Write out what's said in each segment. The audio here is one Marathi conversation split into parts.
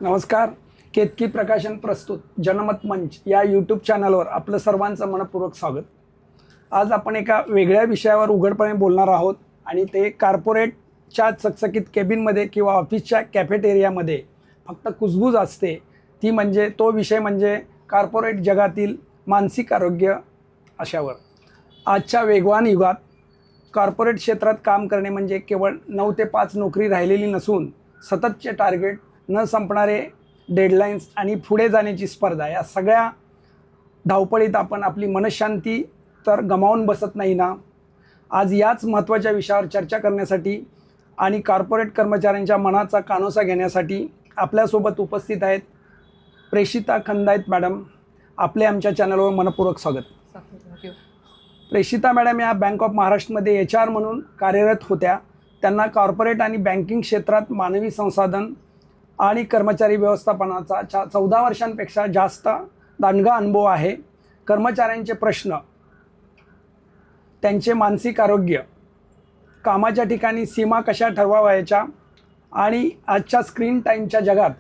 नमस्कार. केतकी प्रकाशन प्रस्तुत जनमत मंच या यूट्यूब चॅनलवर आपलं सर्वांचं मनपूर्वक स्वागत. आज आपण एका वेगळ्या विषयावर उघडपणे बोलणार आहोत आणि ते कॉर्पोरेटच्या चकचकीत केबिनमध्ये किंवा ऑफिसच्या कॅफेटेरियामध्ये फक्त कुजबूज असते ती म्हणजे तो विषय म्हणजे कॉर्पोरेट जगातील मानसिक आरोग्य. अशावर आजच्या वेगवान युगात कॉर्पोरेट क्षेत्रात काम करणे म्हणजे केवळ 9 ते 5 नोकरी राहिलेली नसून सततचे टार्गेट, न संपणारे डेडलाईन्स आणि पुढे जाण्याची स्पर्धा, या सगळ्या धावपळीत आपण आपली मनःशांती तर गमावून बसत नाही ना. आज याच महत्त्वाच्या विषयावर चर्चा करण्यासाठी आणि कॉर्पोरेट कर्मचाऱ्यांच्या मनाचा कानोसा घेण्यासाठी आपल्यासोबत उपस्थित आहेत प्रेषिता खंदायत मॅडम. आपले आमच्या चॅनलवर मनपूर्वक स्वागत. प्रेषिता मॅडम या बँक ऑफ महाराष्ट्रमध्ये HR म्हणून कार्यरत होत्या. त्यांना कॉर्पोरेट आणि बँकिंग क्षेत्रात मानवी संसाधन आणि कर्मचारी व्यवस्थापनाचा 14 वर्षांपेक्षा जास्त दांडगा अनुभव आहे. कर्मचाऱ्यांचे प्रश्न, त्यांचे मानसिक आरोग्य, कामाच्या ठिकाणी सीमा कशा ठरवावयाच्या आणि आजच्या स्क्रीन टाईमच्या जगात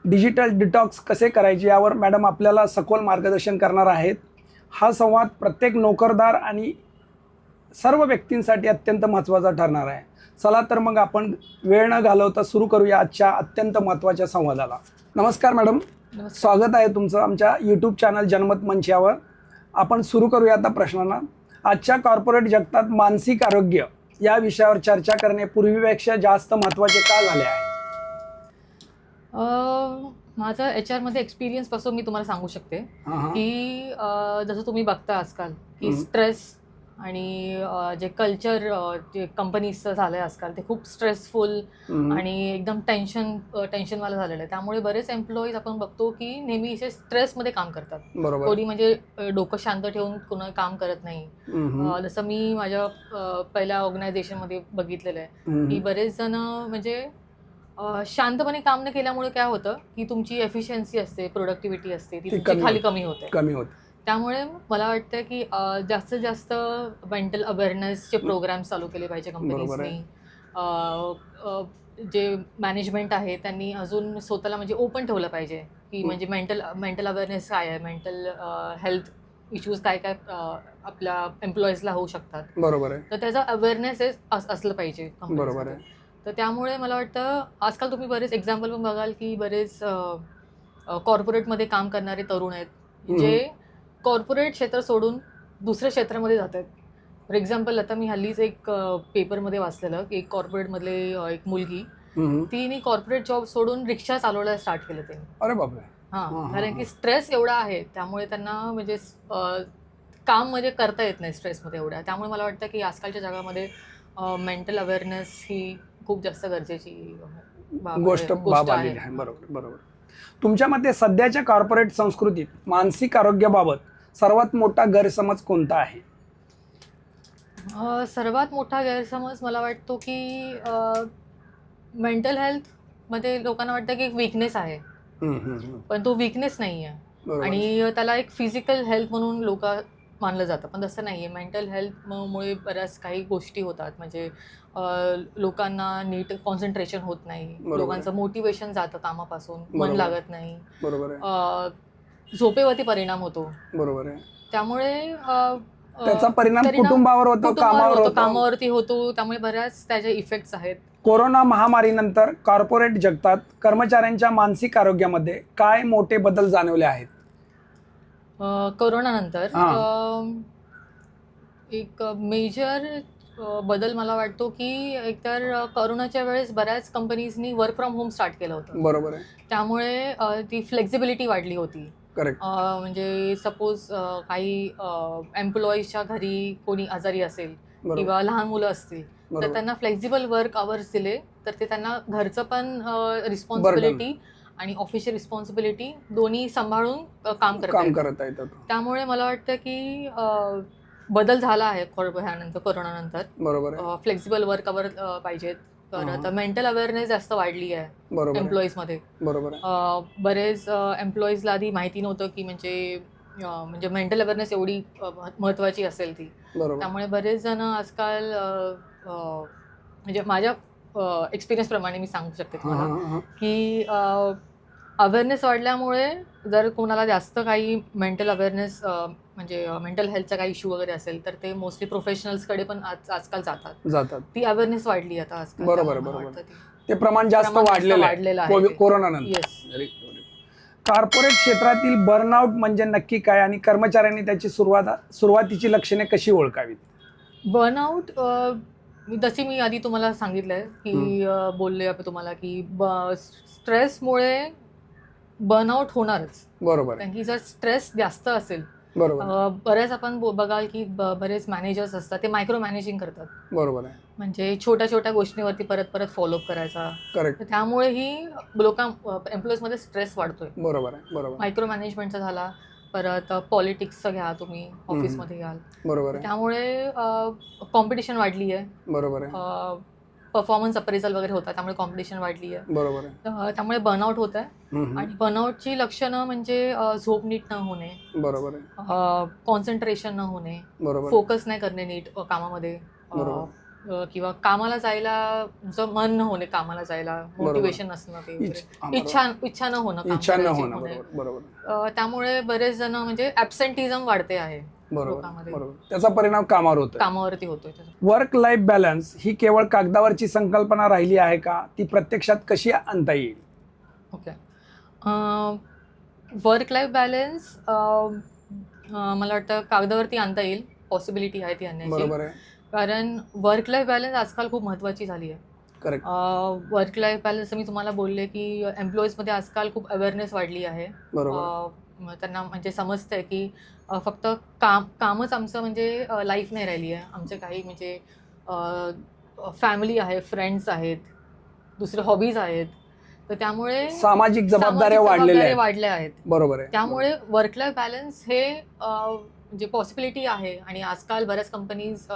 डिजिटल डिटॉक्स कसे करायचे यावर मॅडम आपल्याला सखोल मार्गदर्शन करणार आहेत. हा संवाद प्रत्येक नोकरदार आणि सर्व व्यक्तींसाठी अत्यंत महत्त्वाचा ठरणार आहे. चला तर मग आपण वेळ न घालवता सुरू करूया आजच्या अत्यंत महत्त्वाच्या संवादाला. नमस्कार मॅडम. स्वागत आहे तुमचं आमच्या यूट्यूब चॅनल जनमत मंच यावर. आपण सुरू करूया आता प्रश्नांना. आजच्या कॉर्पोरेट जगतात मानसिक आरोग्य या विषयावर चर्चा करणे पूर्वीपेक्षा जास्त महत्त्वाचे का झाले आहे? माझं HR मध्ये एक्सपिरियन्स पासून मी तुम्हाला सांगू शकते की जसं तुम्ही बघता आजकाल की स्ट्रेस आणि जे कल्चर जे कंपनीजचं झालं आहे आजकाल ते खूप स्ट्रेसफुल आणि एकदम टेन्शनवालं झालेलं आहे. त्यामुळे बरेच एम्प्लॉईज आपण बघतो की नेहमी असे स्ट्रेसमध्ये काम करतात. कोणी म्हणजे डोकं शांत ठेवून कोणा काम करत नाही. जसं मी माझ्या पहिल्या ऑर्गनायझेशनमध्ये बघितलेलं आहे की बरेच जण म्हणजे शांतपणे काम न केल्यामुळे काय होतं की तुमची एफिशियन्सी असते, प्रोडक्टिव्हिटी असते ती तुमची कमी होते. त्यामुळे मला वाटतं की जास्तीत जास्त मेंटल अवेअरनेसचे प्रोग्राम्स चालू केले पाहिजे कंपनीजनी. जे मॅनेजमेंट आहे त्यांनी अजून स्वतःला म्हणजे ओपन ठेवलं पाहिजे की म्हणजे मेंटल अवेअरनेस काय आहे, मेंटल हेल्थ इश्यूज काय काय आपल्या एम्प्लॉईजला होऊ शकतात. बरोबर आहे. तर त्याचा अवेअरनेस असलं पाहिजे. बरोबर आहे. तर त्यामुळे मला वाटतं आजकाल तुम्ही बरेच एक्झाम्पल पण बघाल की बरेच कॉर्पोरेटमध्ये काम करणारे तरुण आहेत जे कॉर्पोरेट क्षेत्र सोडून दुसऱ्या क्षेत्रामध्ये जात आहेत. फॉर एक्झाम्पल आता मी हल्लीच एक पेपरमध्ये वाचलेलं की एक कॉर्पोरेटमधले एक मुलगी तिने कॉर्पोरेट जॉब सोडून रिक्षा चालवायला स्टार्ट केलं त्यांनी. अरे बापरे. हां, कारण की स्ट्रेस एवढा आहे त्यामुळे त्यांना म्हणजे काम म्हणजे करता येत नाही स्ट्रेसमध्ये एवढ्या. त्यामुळे मला वाटतं की आजकालच्या जगामध्ये मेंटल अवेअरनेस ही खूप जास्त गरजेची गोष्ट आहे. बरोबर. तुमच्या मते सध्याच्या कॉर्पोरेट संस्कृतीत मानसिक आरोग्याबाबत सर्वात मोठा गैरसमज कोणता आहे? सर्वात मोठा गैरसमज मला वाटतो की मेंटल हेल्थमध्ये लोकांना वाटतं की एक वीकनेस आहे, पण तो वीकनेस नाही आहे आणि त्याला एक फिजिकल हेल्थ म्हणून लोक मानलं जातं, पण तसं नाही आहे. मेंटल हेल्थमुळे बऱ्याच काही गोष्टी होतात. म्हणजे लोकांना नीट कॉन्सन्ट्रेशन होत नाही, लोकांचं मोटिवेशन जातं कामापासून, मन लागत नाही, झोपेवरती परिणाम होतो. बरोबर आहे. त्यामुळे त्याचा परिणाम कुटुंबावर होतो, कामावरती होतो. त्यामुळे बऱ्याच त्याचे इफेक्ट्स आहेत. कोरोना महामारीनंतर कॉर्पोरेट जगतात कर्मचाऱ्यांच्या मानसिक आरोग्यामध्ये काय मोठे बदल जाणवले आहेत? कोरोनानंतर एक मेजर बदल मला वाटतो की एकतर कोरोनाच्या वेळेस बऱ्याच कंपनीजनी वर्क फ्रॉम होम स्टार्ट केलं होतं. बरोबर आहे. त्यामुळे ती फ्लेक्झिबिलिटी वाढली होती. म्हणजे सपोज काही एम्प्लॉईजच्या घरी कोणी आजारी असेल किंवा लहान मुलं असतील तर त्यांना फ्लेक्झिबल वर्क आवर्स दिले तर ते त्यांना घरचं पण रिस्पॉन्सिबिलिटी आणि ऑफिसची रिस्पॉन्सिबिलिटी दोन्ही सांभाळून काम करत आहेत. त्यामुळे मला वाटतं की बदल झाला आहे ह्यानंतर कोरोनानंतर. बरोबर. फ्लेक्झिबल वर्क आवर पाहिजेत. तर मेंटल अवेअरनेस जास्त वाढली आहे एम्प्लॉईजमध्ये. बरोबर. बरेच एम्प्लॉईजला आधी माहिती नव्हतं की म्हणजे मेंटल अवेअरनेस एवढी महत्त्वाची असेल ती. त्यामुळे बरेच जण आजकाल म्हणजे माझ्या एक्सपिरियन्स प्रमाणे मी सांगू शकते तुम्हाला की अवेअरनेस वाढल्यामुळे जर कोणाला जास्त काही मेंटल अवेअरनेस म्हणजे मेंटल हेल्थचा काही इश्यू वगैरे असेल तर ते मोस्टली प्रोफेशनल्सकडे पण आजकाल जातात. ती अवेअरनेस वाढली आता आजकाल. बरोबर. ते प्रमाण जास्त वाढलेलं आहे कोरोनानंतर. कॉर्पोरेट क्षेत्रातील बर्नआउट म्हणजे नक्की काय आणि कर्मचाऱ्यांनी त्याची सुरुवातीची लक्षणे कशी ओळखावीत? बर्नआउट जशी मी आधी तुम्हाला सांगितलंय की बोलले आपण तुम्हाला की स्ट्रेसमुळे बर्नआउट होणारच. बरोबर. कारण की जर स्ट्रेस जास्त असेल, बरेच आपण बघाल की बरेच मॅनेजर्स असतात ते मायक्रो मॅनेजिंग करतात. बरोबर आहे. म्हणजे छोट्या गोष्टीवरती परत फॉलोअप करायचा. करेक्ट. त्यामुळेही एम्प्लॉईज मध्ये स्ट्रेस वाढतोय. बरोबर. मायक्रो मॅनेजमेंटचा झाला, परत पॉलिटिक्सचं घ्या तुम्ही ऑफिसमध्ये घ्याल. बरोबर. त्यामुळे कॉम्पिटिशन वाढली आहे. बरोबर. परफॉर्मन्स अप्रेझल वगैरे होतात त्यामुळे कॉम्पिटिशन वाढली आहे. बरोबर. त्यामुळे बर्नआउट होत आहे. आणि बर्नआउटची लक्षणं म्हणजे झोप नीट न होणे. बरोबर. कॉन्सन्ट्रेशन न होणे. बरोबर. फोकस नाही करणे नीट कामामध्ये. किंवा कामाला जायला तुमचं मन न होणे, कामाला जायला मोटिवेशन नसणं, ते इच्छा न होणं. त्यामुळे बरेच जण म्हणजे ऍब्सेंटिझम वाढते आहे लोकांमध्ये. त्याचा परिणाम कामावरती होतोय. वर्क लाईफ बॅलन्स ही केवळ कागदावरची संकल्पना राहिली आहे का? ती प्रत्यक्षात कशी आणता येईल? ओके. वर्क लाईफ बॅलन्स मला वाटतं कागदावरती आणता येईल. पॉसिबिलिटी आहे ती आणण्याची. बरोबर आहे. कारण वर्क लाईफ बॅलन्स आजकाल खूप महत्वाची झाली आहे. करेक्ट. वर्क लाईफ बॅलन्स मी तुम्हाला बोलले की एम्प्लॉईजमध्ये आजकाल खूप अवेअरनेस वाढली आहे. त्यांना म्हणजे समजतंय की फक्त कामच आमचं म्हणजे लाईफ नाही राहिली आहे. आमचे काही म्हणजे फॅमिली आहे, फ्रेंड्स आहेत, दुसरे हॉबीज आहेत. तर त्यामुळे सामाजिक जबाबदाऱ्या वाढल्या आहेत. बरोबर आहे. त्यामुळे वर्क लाईफ बॅलन्स हे म्हणजे पॉसिबिलिटी आहे. आणि आजकाल बऱ्याच कंपनीज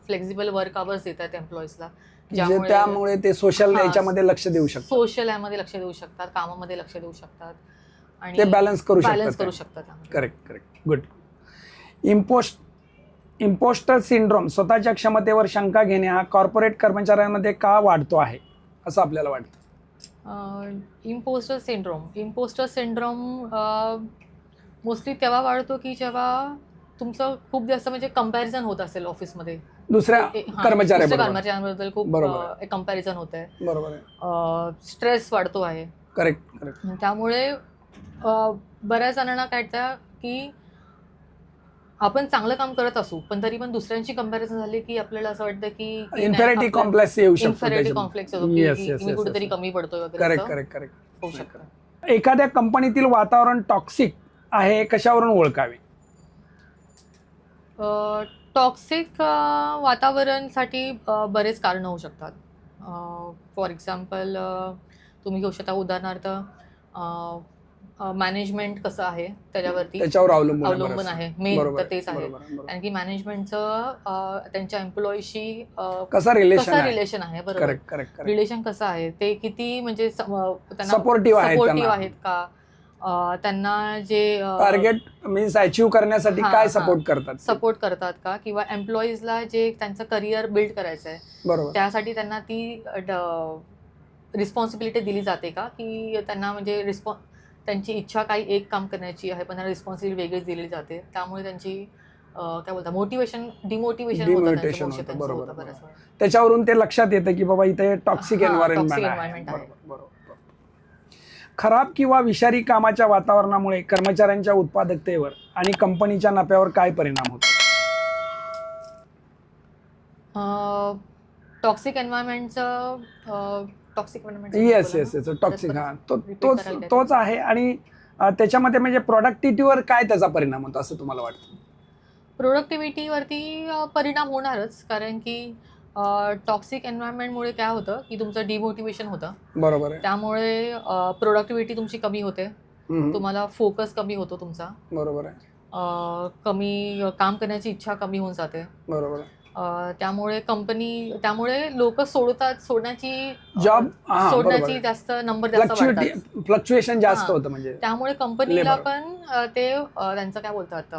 फ्लेक्झिबल वर्क आवर्स देतात एम्प्लॉईजला. त्यामुळे ते सोशल याच्यामध्ये लक्ष देऊ शकतात. सोशल यामध्ये लक्ष देऊ शकतात, कामामध्ये लक्ष देऊ शकतात आणि ते बॅलन्स करू शकतात. करेक्ट. गुड. इम्पोस्टर सिंड्रोम, स्वतःच्या क्षमतेवर शंका घेणे, हा कॉर्पोरेट कर्मचाऱ्यांमध्ये का वाढतो आहे असं आपल्याला वाटतं? इम्पोस्टर सिंड्रोम मोस्टली तेव्हा वाढतो की जेव्हा तुमचं खूप जास्त म्हणजे कंपॅरिझन होत असेल ऑफिसमध्ये दुसऱ्या कर्मचाऱ्यांबद्दल. खूप कंपॅरिझन होत आहे. बरोबर. स्ट्रेस वाढतो आहे. करेक्ट. त्यामुळे बऱ्याच जणांना काय वाटतं की आपण चांगलं काम करत असू पण तरी पण दुसऱ्यांची कंपॅरिझन झाली की आपल्याला असं वाटतं की इन्फेरिटी कॉम्प्लेक्स येऊ शकतो. इन्फेरिटी कॉम्प्लेक्स येतो की मी कुठेतरी कमी पडतोय वगैरे. करेक्ट. होऊ शकतं. एखाद्या कंपनीतील वातावरण टॉक्सिक आहे, कशावरून ओळखावे? टॉक्सिक वातावरणासाठी बरेच कारणं होऊ शकतात. फॉर एक्झाम्पल तुम्ही घेऊ शकता उदाहरणार्थ मॅनेजमेंट कसं आहे त्याच्यावर अवलंबून आहे. मेन तर तेच आहे. कारण की मॅनेजमेंटचं त्यांच्या एम्प्लॉईशी कसं रिलेशन आहे. बरोबर. रिलेशन कसं आहे, ते किती म्हणजे त्यांना सपोर्टिव्ह आहेत का, त्यांना जे टार्गेट मीन्स अचीव्ह करण्यासाठी काय सपोर्ट करतात का, किंवा एम्प्लॉईजला जे त्यांचं करिअर बिल्ड करायचं आहे त्यासाठी त्यांना ती रिस्पॉन्सिबिलिटी दिली जाते का, की त्यांना म्हणजे त्यांची इच्छा काही एक काम करण्याची आहे पण त्यांना रिस्पॉन्सिबिलिटी वेगळीच दिली जाते. त्यामुळे त्यांची काय बोलतात डिमोटिवेशन होतं. बरोबर. त्याच्यावरून ते लक्षात येतं की बाबा इथे टॉक्सिक एन्व्हायरमेंट आहे. खराब किंवा विषारी कामाच्या वातावरणामुळे कर्मचाऱ्यांच्या उत्पादकतेवर आणि कंपनीच्या नफ्यावर काय परिणाम होतो? टॉक्सिक एन्व्हायरमेंटचं येस टॉक्सिक तोच आहे. आणि त्याच्यामध्ये म्हणजे प्रोडक्टिव्हिटीवर काय त्याचा परिणाम होतो असं तुम्हाला वाटतं? प्रोडक्टिव्हिटीवरती परिणाम होणारच. कारण की टॉक्सिक एन्व्हायरमेंटमुळे काय होतं की तुमचं डिमोटिवेशन होतं. बरोबर आहे. त्यामुळे प्रोडक्टिव्हिटी तुमची कमी होते. तुम्हाला फोकस कमी होतो तुमचा. बरोबर आहे. कमी काम करण्याची इच्छा कमी होऊन जाते. बरोबर आहे. त्यामुळे लोक सोडण्याची जास्त नंबर फ्लक्च्युएशन जास्त होतं. म्हणजे त्यामुळे कंपनीला पण ते त्यांचं काय बोलतात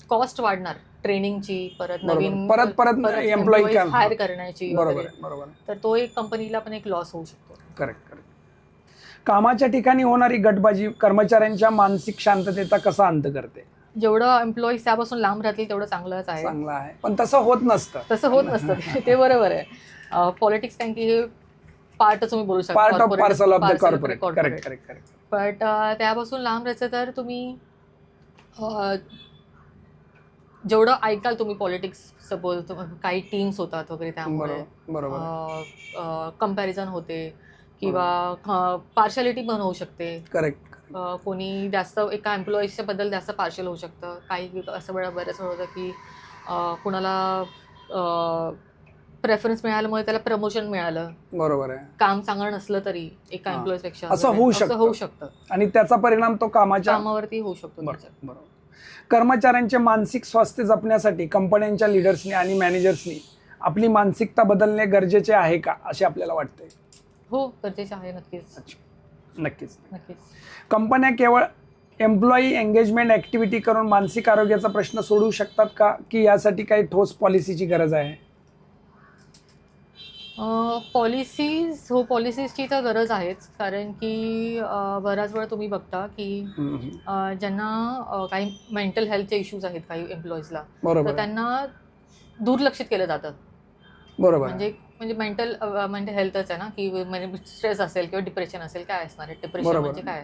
कॉस्ट वाढणार ट्रेनिंगची, परत बरोबर. नवीन परत एम्प्लॉई हायर करण्याची बरोबर वगैरे. आहे, बरोबर आहे. तर तो एक कंपनीला पण एक लॉस होऊ शकतो. करेक्ट. कामाच्या ठिकाणी होणारी गटबाजी कर्मचाऱ्यांच्या मानसिक शांततेचा कसा अंत करते? जेवढं एम्प्लॉईज त्यापासून लांब राहतील तेवढं चांगलंच आहे. चांगला आहे, पण तसं होत नसतं. तसं होत नसतं ते बरोबर आहे. पॉलिटिक्स कारण की हे पार्टच तुम्ही बोलू शकता, part of parcel of the corporate. Correct. But त्यापासून लांब राहायचं तर तुम्ही जेवढं ऐकाल तुम्ही पॉलिटिक्स, सपोज काही टीम्स होतात वगैरे, त्यामुळे बरोबर कम्पॅरिझन होते किंवा पार्शालिटी पण होऊ शकते. करेक्ट. कोणी जास्त एका एम्प्लॉईजच्या बद्दल जास्त पार्शल होऊ शकतं. काही असं बऱ्याच वेळ होतं की कुणाला प्रेफरन्स मिळाल्यामुळे त्याला प्रमोशन मिळालं, बरोबर आहे, काम चांगलं नसलं तरी एका एम्प्लॉईज पेक्षा असं होऊ शकतं आणि त्याचा परिणाम तो कामावरती होऊ शकतो. बरोबर. कर्मचाऱ्यांचे मानसिक स्वास्थ्य जपण्यासाठी कंपन्यांच्या लिडर्सनी आणि मॅनेजर्सनी आपली मानसिकता बदलणे गरजेचे आहे का, असे आपल्याला वाटते? हो, गरजेचे आहे. नक्कीच. कंपन्या केवळ एम्प्लॉई एंगेजमेंट ऍक्टिव्हिटी करून मानसिक आरोग्याचा प्रश्न सोडवू शकतात का, की यासाठी काही ठोस पॉलिसीची गरज आहे? पॉलिसीजची तर गरज आहेच, कारण की बराच वेळ तुम्ही बघता की ज्यांना काही मेंटल हेल्थचे इश्यूज आहेत काही एम्प्लॉईजला, तर त्यांना दुर्लक्षित केलं जातं. बरोबर. म्हणजे मेंटल हेल्थच आहे ना, की म्हणजे स्ट्रेस असेल किंवा डिप्रेशन असेल, काय असणार आहे डिप्रेशन म्हणजे काय,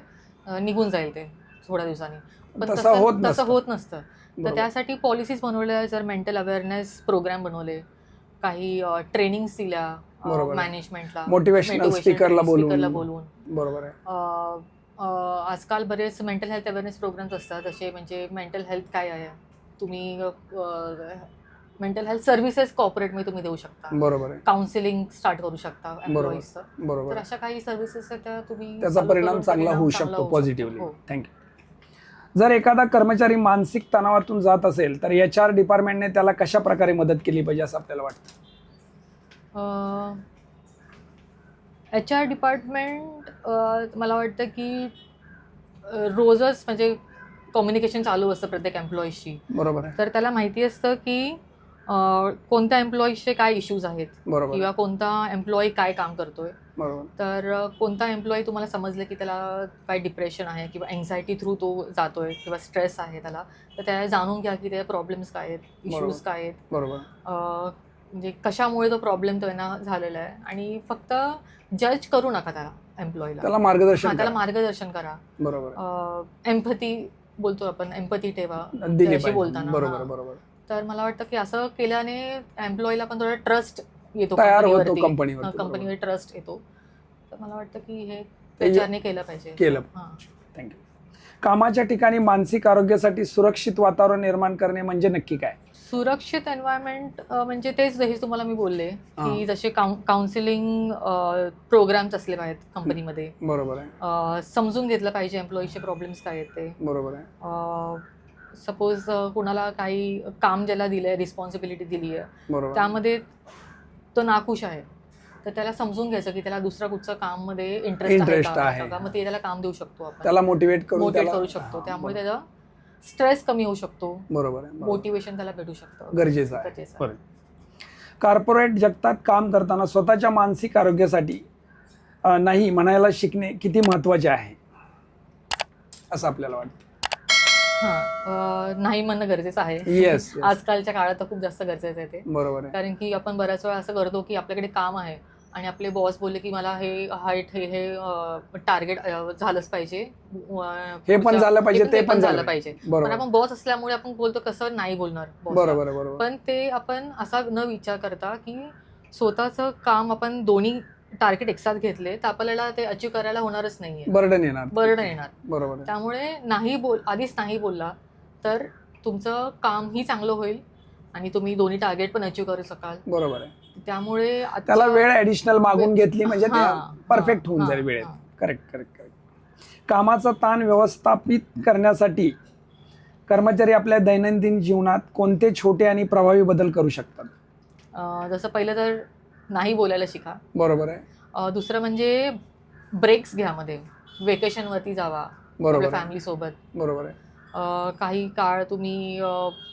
निघून जाईल ते थोड्या दिवसांनी. पण तसं होत नसतं. तर त्यासाठी पॉलिसीज बनवल्या, जर मेंटल अवेअरनेस प्रोग्राम बनवले, काही ट्रेनिंग्स दिल्या मॅनेजमेंटला, मोटिवेशनल स्पीकरला बोलून. बरोबर आहे. आजकाल बरेच मेंटल हेल्थ अवेअरनेस प्रोग्राम्स असतात असे, म्हणजे मेंटल हेल्थ काय आहे, तुम्ही मेंटल हेल्थ सर्व्हिसेस कॉर्पोरेटमध्ये तुम्ही देऊ शकता. बरोबर आहे. काउन्सिलिंग स्टार्ट करू शकता एम्प्लॉईजचं. बरोबर. तर अशा काही सर्व्हिसेस आहेत त्या तुम्ही, त्याचा परिणाम चांगला होऊ शकतो पॉझिटिव्हली. थँक्यू. जर एखादा कर्मचारी मानसिक तणावातून जात असेल तर HR डिपार्टमेंटने त्याला कशा प्रकारे मदत केली पाहिजे असं आपल्याला वाटतं? HR डिपार्टमेंट मला वाटतं की रोजच म्हणजे कम्युनिकेशन चालू असतं प्रत्येक एम्प्लॉईजशी. बरोबर आहे. तर त्याला माहिती असतं की कोणत्या एम्प्लॉईजचे काय इश्यूज आहेत किंवा कोणता एम्प्लॉई काय काम करतोय. तर कोणता एम्प्लॉई तुम्हाला समजलं की त्याला काय डिप्रेशन आहे किंवा एन्झायटी थ्रू तो जातोय किंवा स्ट्रेस आहे त्याला, तर त्याला जाणून घ्या की त्याचे प्रॉब्लेम्स काय आहेत, इश्यूज काय आहेत, म्हणजे कशामुळे तो प्रॉब्लेम त्यांना झालेला आहे. आणि फक्त जज करू नका त्याला एम्प्लॉईला, त्याला मार्गदर्शन करा. बरोबर. एम्पथी बोलतो आपण, एम्पथी ठेवा बोलताना. बरोबर. तर मला वाटतं की असं केल्याने एम्प्लॉईला पण थोडा ट्रस्ट येतो, कंपनीवर ट्रस्ट येतो. तर मला वाटतं की हे त्याच्याने केलं पाहिजे. थँक्यू. कामाच्या ठिकाणी मानसिक आरोग्यासाठी सुरक्षित वातावरण निर्माण करणे म्हणजे नक्की काय? सुरक्षित एन्व्हायरमेंट म्हणजे तेच जसे तुम्हाला मी बोलले की जसे काउन्सिलिंग प्रोग्राम्स असले पाहिजेत कंपनीमध्ये. बरोबर आहे. समजून घेतलं पाहिजे एम्प्लॉईचे प्रॉब्लेम्स काय आहेत ते. बरोबर आहे. सपोज कुणाला काही काम ज्याला दिलंय, रिस्पॉन्सिबिलिटी दिली आहे, त्यामध्ये तो नाखुश आहे, तर त्याला समजून घ्यायचं की त्याला दुसरा कुठचं काम मध्ये इंटरेस्ट आहे का, मग ते त्याला काम देऊ शकतो आपण, त्याला मोटिवेट करू शकतो. त्यामुळे त्याचा स्ट्रेस कमी होऊ शकतो. बरोबर आहे. मोटिवेशन त्याला भेटू शकतं. गरजेचं आहे. कॉर्पोरेट जगतात काम करताना स्वतःच्या मानसिक आरोग्यासाठी नाही म्हणायला शिकणे किती महत्वाचे आहे असं आपल्याला वाटतं? नाही म्हणणं गरजेचं आहे. येस. आजकालच्या काळात तर खूप जास्त गरजेचं आहे ते. बरोबर आहे. कारण की आपण बऱ्याच वेळा असं करतो की आपल्याकडे काम आहे आणि आपले बॉस बोलले की मला हे टार्गेट झालंच पाहिजे, हे पण झालं पाहिजे, ते पण झालं पाहिजे. पण आपण बॉस असल्यामुळे आपण बोलतो कसं नाही बोलणार बॉस. पण ते आपण असा न विचार करता की स्वतःचं काम आपण दोन्ही टार्गेट एकसाथ घेतले तर आपल्याला ते अचीव्ह करायला होणारच नाहीये, बर्डन येणार. बरोबर. त्यामुळे आधीच नाही बोलला तर तुमचं कामही चांगलं होईल आणि तुम्ही दोन्ही टार्गेट पण अचीव्ह करू शकाल. बरोबर आहे. त्यामुळे त्याला वेळ ऍडिशनल मागून घेतली म्हणजे परफेक्ट होऊन जाईल वेळेत. करेक्ट. कामाचा ताण व्यवस्थापित करण्यासाठी कर्मचारी आपल्या दैनंदिन जीवनात कोणते छोटे आणि प्रभावी बदल करू शकतात? जसं पहिलं तर नाही बोलायला शिका. बरोबर आहे. दुसरं म्हणजे ब्रेक्स घ्या, मध्ये वेकेशनवरती जावा आपल्या फॅमिली सोबत. बरोबर आहे. काही काळ तुम्ही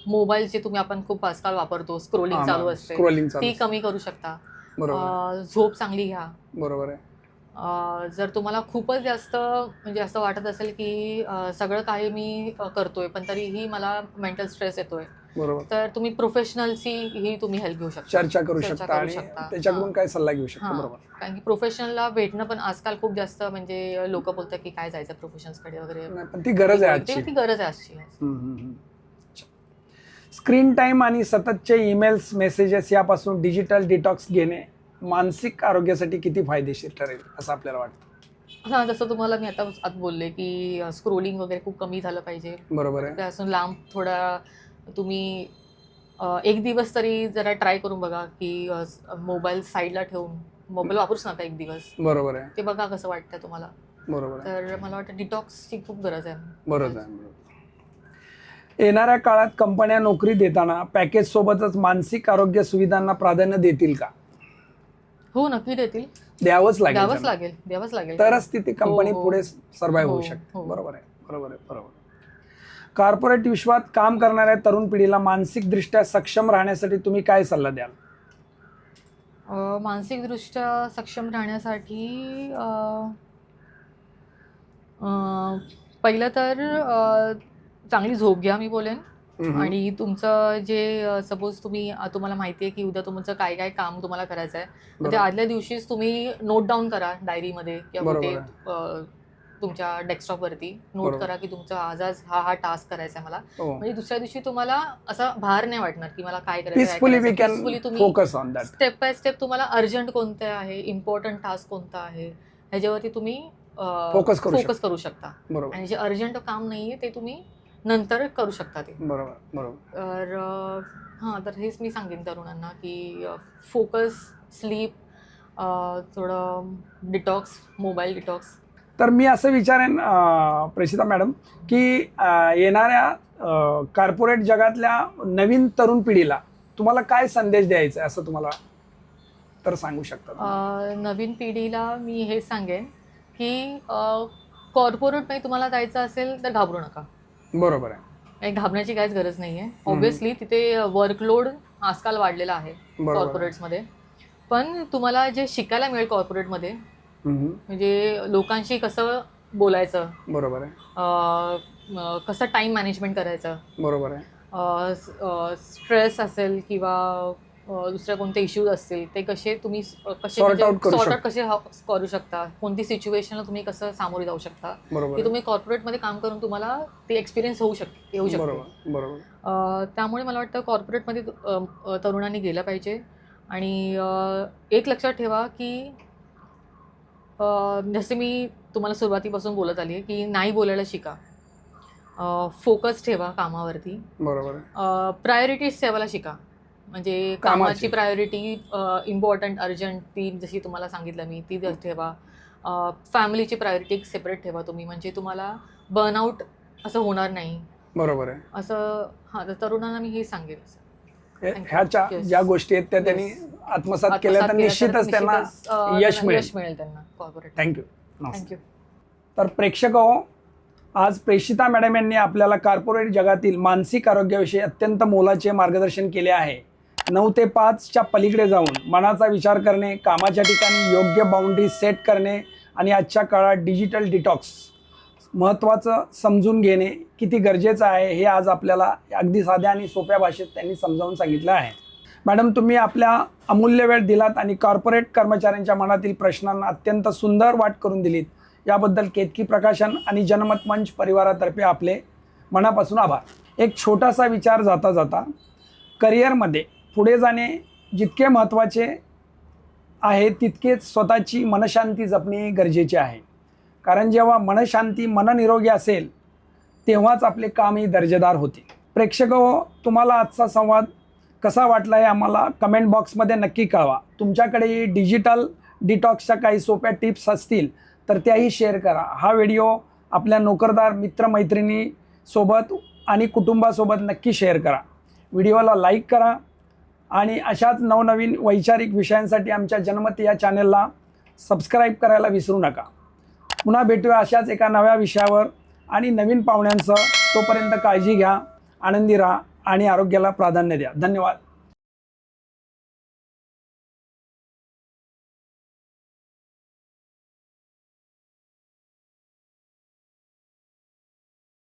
मोबाईलचे आपण खूप आजकाल वापरतो, स्क्रोलिंग चालू असते, ती कमी करू शकता. झोप चांगली घ्या. बरोबर आहे. जर तुम्हाला खूपच जास्त म्हणजे असं वाटत असेल की सगळं काही मी करतोय पण तरीही मला मेंटल स्ट्रेस येतोय, तर तुम्ही प्रोफेशनलची ही तुम्ही हेल्प घेऊ शकता, चर्चा करू शकता आणि त्याच्याकडून काय सल्ला घेऊ शकता. बरोबर. कारण की प्रोफेशनलला भेटणं पण आजकाल खूप जास्त म्हणजे लोक बोलतात की काय जायचं प्रोफेशनल्सकडे वगैरे, पण ती गरज आहे आजची. ती गरज आहे आजची. स्क्रीन टाइम आणि सततचे ईमेल्स, मेसेजेस यापासून डिजिटल डिटॉक्स घेणे मानसिक आरोग्यासाठी किती फायदेशीर ठरेल असं आपल्याला वाटतं? हां, जसं तुम्हाला मी आता बोलले की स्क्रोलिंग वगैरे खूप कमी झालं पाहिजे. बरोबर आहे. त्यापासून लांब थोडा तुम्ही एक दिवस तरी जरा ट्राय करून बघा की मोबाईल साईडला ठेवून मोबाईल वापरूच नका एक दिवस. बरोबर आहे. ते बघा कसं वाटतं तुम्हाला. बरोबर. तर मला वाटतं डिटॉक्सची खूप गरज आहे. बरोबर आहे. येणाऱ्या काळात कंपन्या नोकरी देताना पॅकेज सोबतच मानसिक आरोग्य सुविधांना प्राधान्य देतील का? हो, नक्की देतील. द्यावंच लागेल तरच ती कंपनी पुढे सर्वाइव्ह होऊ शकते. बरोबर आहे. कॉर्पोरेट विश्वात काम करणाऱ्या तरुण पिढीला मानसिकदृष्ट्या सक्षम राहण्यासाठी तुम्ही काय सल्ला द्याल? मानसिकदृष्ट्या सक्षम राहण्यासाठी पहिलं तर चांगली झोप घ्या मी बोलेन. आणि तुमचं जे सपोज तुम्हाला माहिती आहे की उद्या तुमचं काय काय काम तुम्हाला करायचं आहे, ते आदल्या दिवशीच तुम्ही नोट डाऊन करा डायरीमध्ये किंवा कुठे तुमच्या डेस्कटॉपवरती नोट करा की तुमचा आज हा टास्क करायचा आहे मला. म्हणजे दुसऱ्या दिवशी तुम्हाला असा भार नाही वाटणार की मला काय करायचं. तुम्ही स्टेप बाय स्टेप तुम्हाला अर्जंट कोणतं आहे, इम्पॉर्टंट टास्क कोणता आहे ह्याच्यावरती तुम्ही फोकस करू शकता. आणि जे अर्जंट काम नाहीये ते तुम्ही नंतर करू शकता ते. बरोबर. तर हेच मी सांगेन तरुणांना की फोकस, स्लीप, थोडं डिटॉक्स, मोबाईल डिटॉक्स. तर मी असं विचारेन प्रेषिता मॅडम की येणाऱ्या कॉर्पोरेट जगातल्या नवीन तरुण पिढीला तुम्हाला काय संदेश द्यायचा आहे असं तुम्हाला तर सांगू शकता? नवीन पिढीला मी हे सांगेन की कॉर्पोरेटमध्ये तुम्हाला जायचं असेल तर घाबरू नका. बरोबर आहे. घाबरण्याची काहीच गरज नाहीये. ऑब्व्हियसली तिथे वर्कलोड आजकाल वाढलेला आहे कॉर्पोरेट्समध्ये, पण तुम्हाला जे शिकायला मिळेल कॉर्पोरेटमध्ये म्हणजे लोकांशी कसं बोलायचं, बरोबर आहे, कसं टाइम मॅनेजमेंट करायचं, बरोबर आहे, स्ट्रेस असेल किंवा दुसरे कोणते इश्यूज असतील ते कसे तुम्ही सॉर्ट आउट कसे करू शकता, कोणती सिच्युएशनला तुम्ही कसं सामोरे जाऊ शकता, की तुम्ही कॉर्पोरेटमध्ये काम करून तुम्हाला ते एक्सपिरियन्स येऊ शकतो. त्यामुळे मला वाटतं कॉर्पोरेटमध्ये तरुणांनी गेलं पाहिजे. आणि एक लक्षात ठेवा की जसे मी तुम्हाला सुरुवातीपासून बोलत आली आहे की नाही बोलायला शिका, फोकस ठेवा कामावरती, बरोबर, प्रायोरिटीज ठेवायला शिका. म्हणजे कामाची प्रायोरिटी इम्पॉर्टंट, अर्जंट, ती जशी तुम्हाला सांगितलं मी ती ठेवा. फॅमिलीची प्रायोरिटी सेपरेट ठेवा तुम्ही, म्हणजे तुम्हाला बर्नआउट असं होणार नाही. बरोबर आहे. असं तर तरुणांना मी हे सांगेन. ह्याच्या ज्या गोष्टी आहेत त्या त्यांनी आत्मसात केल्या तर निश्चितच त्यांना यश मिळेल त्यांना कॉर्पोरेट. थँक्यू. तर प्रेक्षक आज प्रेषिता मॅडम यांनी आपल्याला कॉर्पोरेट जगातील मानसिक आरोग्याविषयी अत्यंत मोलाचे मार्गदर्शन केले आहे. 9 ते 5च्या पलीकडे जाऊन मनाचा विचार करणे, कामाच्या ठिकाणी योग्य बाउंड्री सेट करणे आणि आजच्या काळात डिजिटल डिटॉक्स महत्त्वाचं समजून घेणे किती गरजेचं आहे हे आज आपल्याला अगदी साध्या आणि सोप्या भाषेत त्यांनी समजावून सांगितलं आहे. मॅडम, तुम्ही आपल्या अमूल्य वेळ दिलात आणि कॉर्पोरेट कर्मचाऱ्यांच्या मनातील प्रश्नांना अत्यंत सुंदर वाट करून दिलीत. याबद्दल केतकी प्रकाशन आणि जनमत मंच परिवारातर्फे आपले मनापासून आभार. एक छोटासा विचार जाता जाता, करिअरमध्ये पुढे जाणे जितके महत्त्वाचे आहे तितकेच स्वतःची मनशांती जपणे गरजेचे आहे. कारण जेव्हा मनशांती, मन निरोगी असेल तेव्हाच आपले कामही दर्जेदार होते. प्रेक्षक तुम्हाला आजचा संवाद कसा वाटला हे आम्हाला कमेंट बॉक्समध्ये नक्की कळवा. तुमच्याकडेही डिजिटल डिटॉक्सच्या काही सोप्या टिप्स असतील तर त्याही शेअर करा. हा व्हिडिओ आपल्या नोकरदार, मित्रमैत्रिणीसोबत आणि कुटुंबासोबत नक्की शेअर करा. व्हिडिओला लाईक करा आणि अशाच नवनवीन वैचारिक विषयांसाठी आमच्या जनमत या चॅनलला सबस्क्राईब करायला विसरू नका. पुन्हा भेटूया अशाच एका नव्या विषयावर आणि नवीन पाहुण्यांसह. तोपर्यंत काळजी घ्या, आनंदी राहा आणि आरोग्याला प्राधान्य द्या. धन्यवाद.